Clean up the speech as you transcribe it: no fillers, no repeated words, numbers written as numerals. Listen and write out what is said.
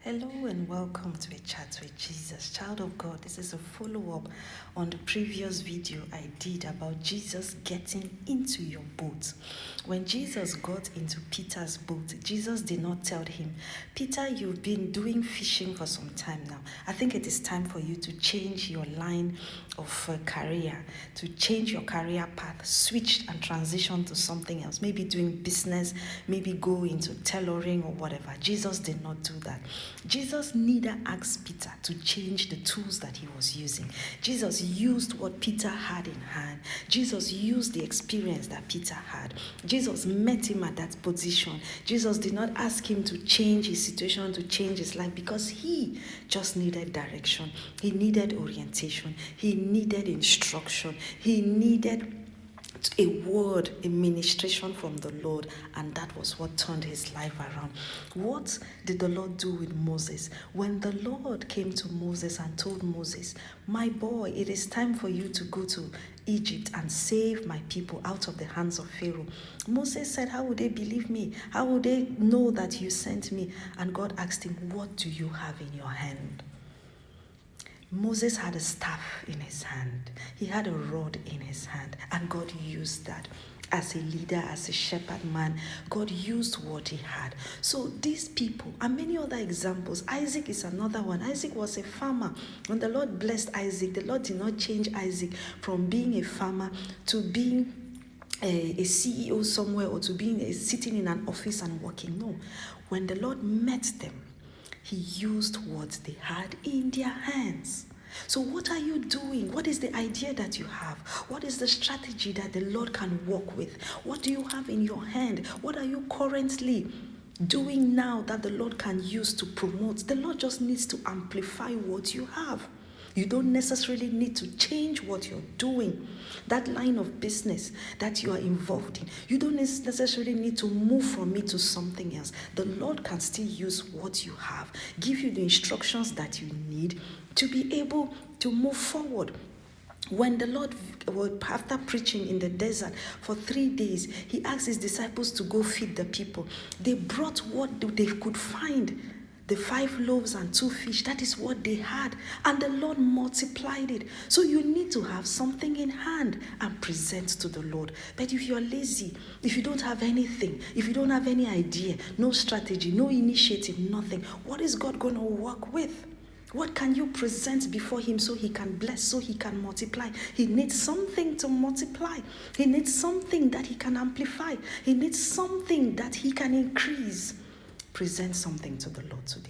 Hello and welcome to a chat with Jesus. Child of God, this is a follow-up on the previous video I did about Jesus getting into your boat. When Jesus got into Peter's boat, Jesus did not tell him, Peter, you've been doing fishing for some time now. I think it is time for you to change your line of career, to change your career path, switch and transition to something else, maybe doing business, maybe go into tailoring or whatever. Jesus did not do that. Jesus neither asked Peter to change the tools that he was using. Jesus used what Peter had in hand. Jesus used the experience that Peter had. Jesus met him at that position. Jesus did not ask him to change his situation, to change his life, because he just needed direction. He needed orientation. He needed instruction. He needed a word, a ministration from the Lord, and that was what turned his life around. What did the Lord do with Moses? When the Lord came to Moses and told Moses, my boy, it is time for you to go to Egypt and save my people out of the hands of Pharaoh. Moses said, how would they believe me? How would they know that you sent me? And God asked him, what do you have in your hand? Moses had a staff in his hand. He had a rod in his hand, and God used that. As a leader, as a shepherd man, God used what he had. So these people, and many other examples, Isaac is another one. Isaac was a farmer. When the Lord blessed Isaac, the Lord did not change Isaac from being a farmer to being a CEO somewhere, or to being sitting in an office and working. No. When the Lord met them, he used what they had in their hands. So what are you doing? What is the idea that you have? What is the strategy that the Lord can work with? What do you have in your hand? What are you currently doing now that the Lord can use to promote? The Lord just needs to amplify what you have. You don't necessarily need to change what you're doing. That line of business that you are involved in, you don't necessarily need to move from it to something else. The Lord can still use what you have, give you the instructions that you need to be able to move forward. When the Lord, after preaching in the desert for 3 days, he asked his disciples to go feed the people. They brought what they could find. The 5 loaves and 2 fish, that is what they had. And the Lord multiplied it. So you need to have something in hand and present to the Lord. But if you are lazy, if you don't have anything, if you don't have any idea, no strategy, no initiative, nothing, what is God going to work with? What can you present before him so he can bless, so he can multiply? He needs something to multiply. He needs something that he can amplify. He needs something that he can increase. Present something to the Lord today.